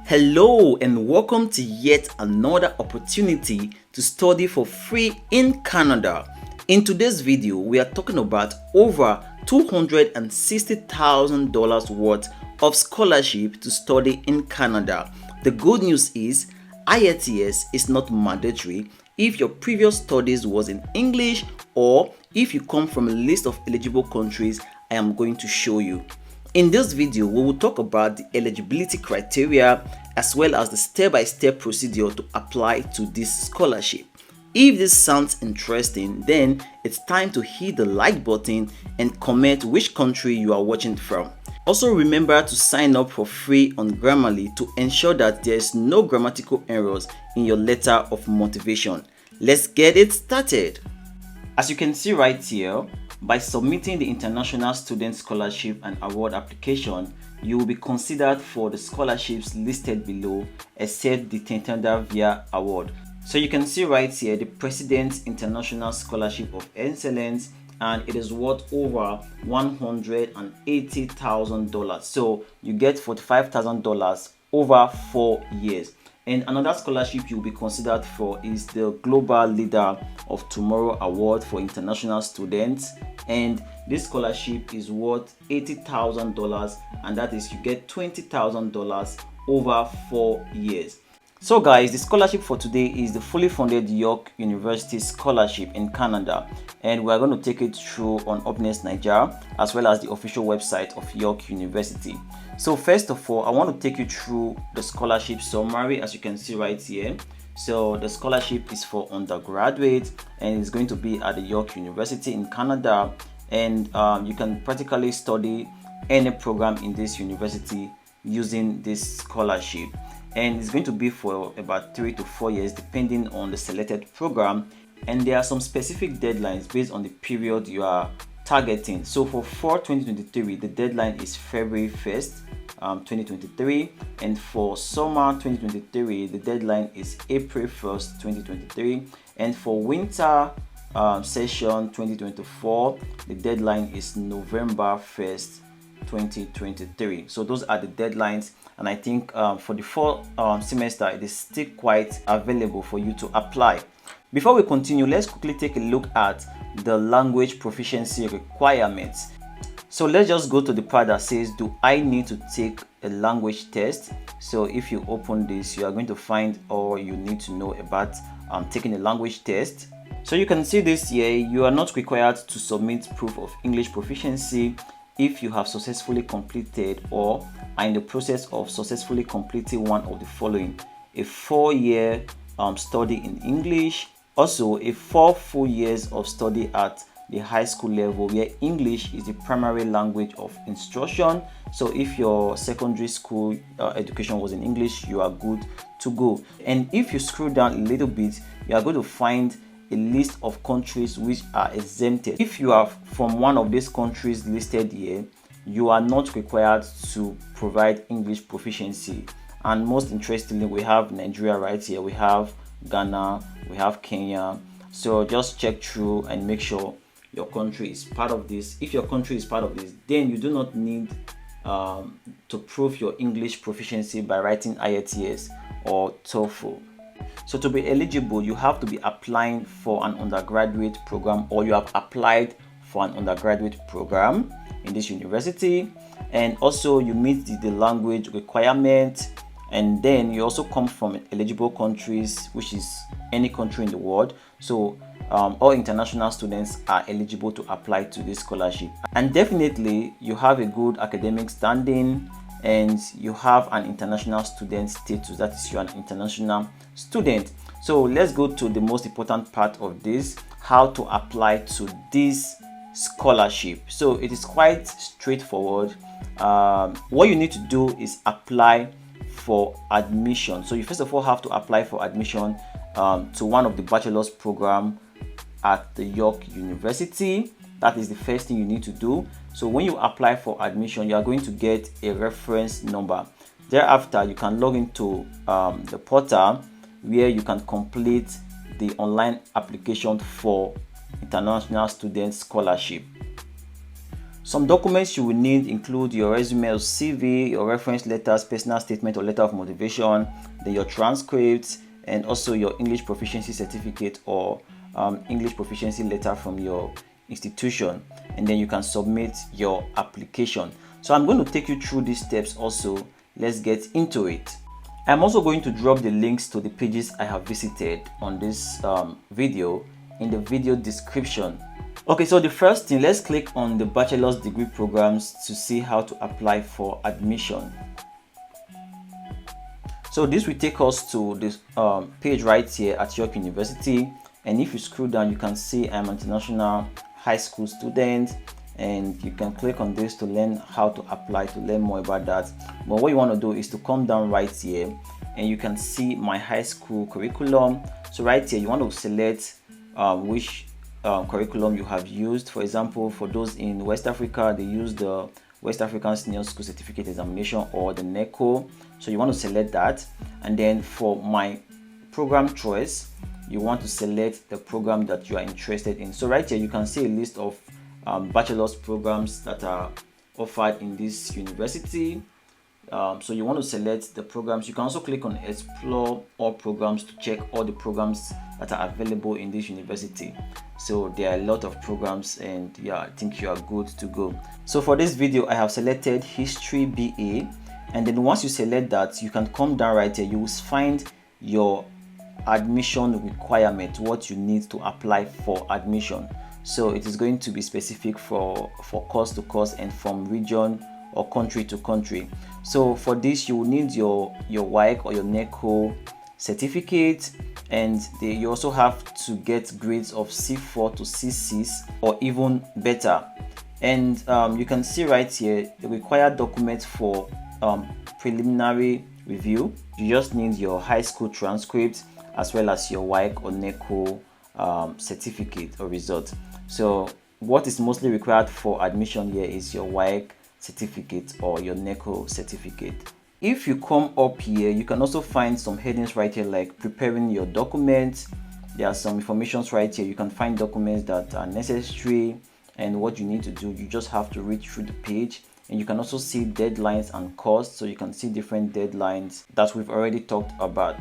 Hello and welcome to yet another opportunity to study for free in Canada. In today's video, we are talking about over $260,000 worth of scholarship to study in Canada. The good news is IELTS is not mandatory if your previous studies was in English or if you come from a list of eligible countries I am going to show you. In this video, we will talk about the eligibility criteria as well as the step-by-step procedure to apply to this scholarship. If this sounds interesting, then it's time to hit the like button and comment which country you are watching from. Also remember to sign up for free on Grammarly to ensure that there is no grammatical errors in your letter of motivation. Let's get it started. As you can see right here, by submitting the International Student Scholarship and Award application, you will be considered for the scholarships listed below except the Tentanda Via Award. So you can see right here the President's International Scholarship of Excellence, and it is worth over $180,000. So you get $45,000 over 4 years. And another scholarship you'll be considered for is the Global Leader of Tomorrow Award for international students, and this scholarship is worth $80,000, and that is you get $20,000 over 4 years. So guys, the scholarship for today is the fully funded York University Scholarship in Canada, and we are going to take it through on Openness Nigeria as well as the official website of York University. So first of all, I want to take you through the scholarship summary. As you can see right here, so the scholarship is for undergraduates and it's going to be at the York University in Canada, and you can practically study any program in this university using this scholarship, and it's going to be for about 3 to 4 years depending on the selected program, and there are some specific deadlines based on the period you are targeting. So for fall 2023, the deadline is February 1st 2023, and for summer 2023 the deadline is April 1st 2023, and for winter session 2024 the deadline is November 1st 2023. So those are the deadlines, and I think for the fall semester it is still quite available for you to apply. Before we continue, let's quickly take a look at the language proficiency requirements. So let's just go to the part that says, do I need to take a language test? So if you open this, you are going to find all you need to know about taking a language test. So you can see this here, you are not required to submit proof of English proficiency if you have successfully completed or are in the process of successfully completing one of the following: a 4-year study in English, also a 4 full years of study at the high school level where English is the primary language of instruction. So if your secondary school education was in English, you are good to go. And if you scroll down a little bit, you are going to find a list of countries which are exempted. If you are from one of these countries listed here, you are not required to provide English proficiency. And most interestingly, we have Nigeria right here, we have Ghana, we have Kenya. So just check through and make sure your country is part of this. If your country is part of this, then you do not need to prove your English proficiency by writing IELTS or TOEFL. So to be eligible, you have to be applying for an undergraduate program, or you have applied for an undergraduate program in this university, and also you meet the language requirement, and then you also come from eligible countries, which is any country in the world. So all international students are eligible to apply to this scholarship, and definitely you have a good academic standing and you have an international student status, that is, you're an international student. So let's go to the most important part of this: how to apply to this scholarship. So it is quite straightforward. What you need to do is apply for admission. So you first of all have to apply for admission to one of the bachelor's program at the York University. That is the first thing you need to do. So when you apply for admission, you are going to get a reference number. Thereafter, you can log into the portal where you can complete the online application for international student scholarship. Some documents you will need include your resume or CV, your reference letters, personal statement or letter of motivation, then your transcripts, and also your English proficiency certificate or English proficiency letter from your institution. And then you can submit your application. So I'm going to take you through these steps also. Let's get into it. I'm also going to drop the links to the pages I have visited on this video in the video description. Okay, so the first thing, let's click on the bachelor's degree programs to see how to apply for admission. So this will take us to this page right here at York University, and if you scroll down you can see I'm an international high school student, and you can click on this to learn how to apply, to learn more about that. But what you want to do is to come down right here and you can see my high school curriculum. So right here you want to select which curriculum you have used. For example, for those in West Africa, they use the West African Senior School Certificate Examination or the NECO. So you want to select that, and then for my program choice you want to select the program that you are interested in. So right here you can see a list of bachelor's programs that are offered in this university. So you want to select the programs. You can also click on explore all programs to check all the programs that are available in this university. So there are a lot of programs, and yeah, I think you are good to go. So for this video I have selected history BA, and then once you select that you can come down right here. You will find your admission requirement, what you need to apply for admission. So it is going to be specific for course to course and from region or country to country. So for this you will need your WAEC or your NECO certificate, and you also have to get grades of C4 to C6 or even better. And you can see right here the required documents for preliminary review. You just need your high school transcript as well as your WAEC or NECO certificate or result. So what is mostly required for admission here is your WAEC certificate or your NECO certificate. If you come up here, you can also find some headings right here like preparing your documents. There are some informations right here. You can find documents that are necessary and what you need to do. You just have to read through the page, and you can also see deadlines and costs. So you can see different deadlines that we've already talked about.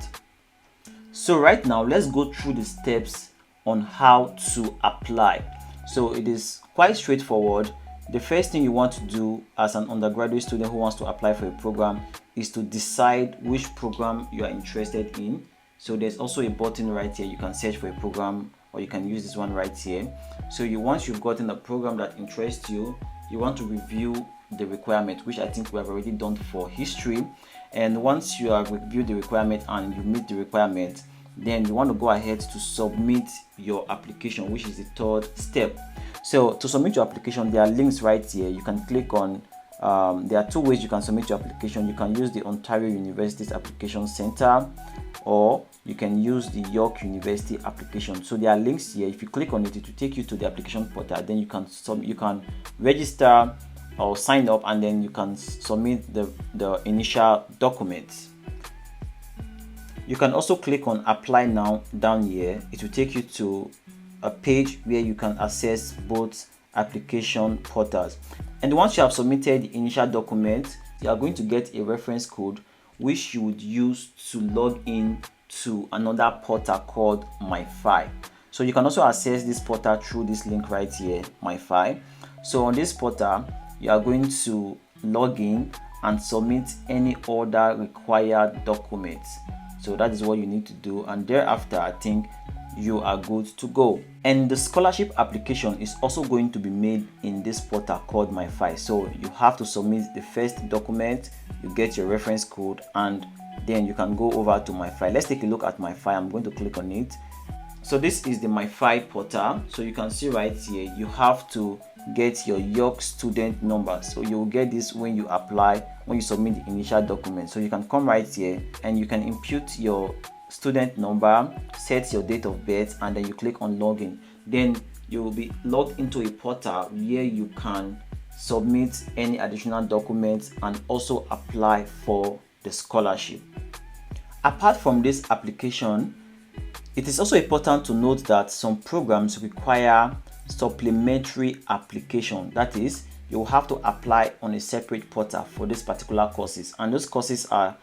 So right now let's go through the steps on how to apply. So it is quite straightforward. The first thing you want to do as an undergraduate student who wants to apply for a program is to decide which program you are interested in. So there's also a button right here. You can search for a program, or you can use this one right here. So once you've gotten a program that interests you, you want to review the requirement, which I think we have already done for history. And once you have reviewed the requirement and you meet the requirement, then you want to go ahead to submit your application, which is the third step. So to submit your application, there are links right here. You can click on there are two ways you can submit your application. You can use the Ontario University's application center, or you can use the York University application. So there are links here. If you click on it, it will take you to the application portal. Then you can register or sign up, and then you can submit the initial documents. You can also click on apply now down here. It will take you to a page where you can access both application portals. And once you have submitted the initial document, you are going to get a reference code which you would use to log in to another portal called MyFi. So you can also access this portal through this link right here, MyFi. So on this portal you are going to log in and submit any other required documents. So that is what you need to do, and thereafter I think you are good to go. And the scholarship application is also going to be made in this portal called MyFi. So you have to submit the first document, you get your reference code, and then you can go over to MyFi. Let's take a look at MyFi. I'm going to click on it. So this is the MyFi portal. So you can see right here you have to get your York student number. So you will get this when you apply, when you submit the initial document. So you can come right here and you can input your student number, set your date of birth, and then you click on login. Then you will be logged into a portal where you can submit any additional documents and also apply for the scholarship. Apart from this application, it is also important to note that some programs require supplementary application. That is, you will have to apply on a separate portal for these particular courses, and those courses are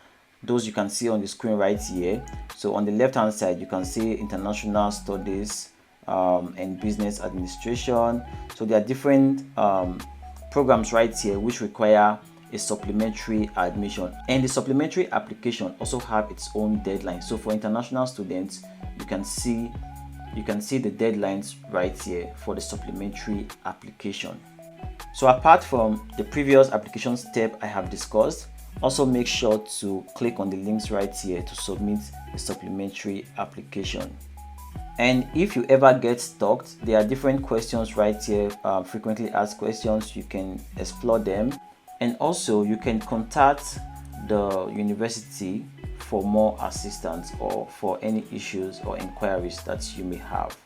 those you can see on the screen right here. So on the left hand side you can see international studies and business administration. So there are different programs right here which require a supplementary admission, and the supplementary application also have its own deadline. So for international students, you can see the deadlines right here for the supplementary application. So apart from the previous application step I have discussed, also make sure to click on the links right here to submit the supplementary application. And if you ever get stuck, there are different questions right here, frequently asked questions. You can explore them, and also you can contact the university for more assistance or for any issues or inquiries that you may have.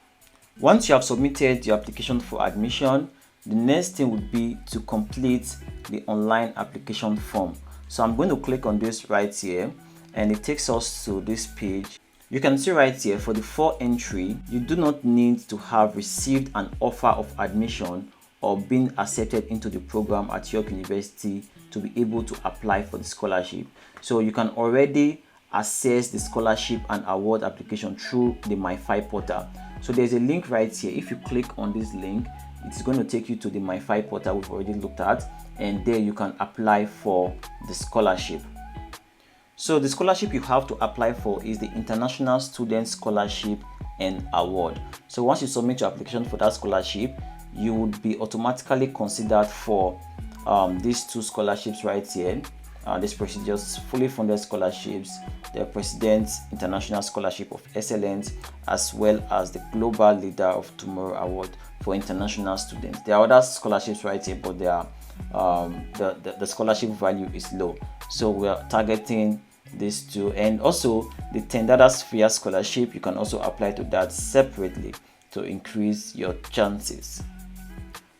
Once you have submitted your application for admission, the next thing would be to complete the online application form. So I'm going to click on this right here, and it takes us to this page. You can see right here, for the 4 entry, you do not need to have received an offer of admission or been accepted into the program at York University to be able to apply for the scholarship. So you can already access the scholarship and award application through the MyFi portal. So there's a link right here. If you click on this link, it's going to take you to the MyFi portal we've already looked at, and there you can apply for the scholarship. So the scholarship you have to apply for is the International Student Scholarship and Award. So once you submit your application for that scholarship, you would be automatically considered for these 2 scholarships right here. These prestigious fully funded scholarships, the President's International Scholarship of Excellence, as well as the Global Leader of Tomorrow Award for international students. There are other scholarships right here, but they are the scholarship value is low, so we are targeting these 2. And also the $10 sphere scholarship, you can also apply to that separately to increase your chances.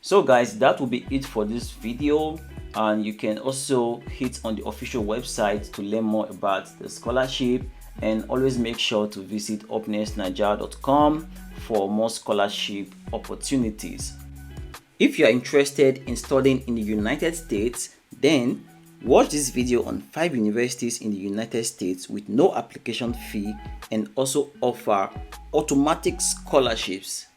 So guys, that will be it for this video, and you can also hit on the official website to learn more about the scholarship, and always make sure to visit upnextnigeria.com for more scholarship opportunities. If you are interested in studying in the United States, then watch this video on 5 universities in the United States with no application fee and also offer automatic scholarships.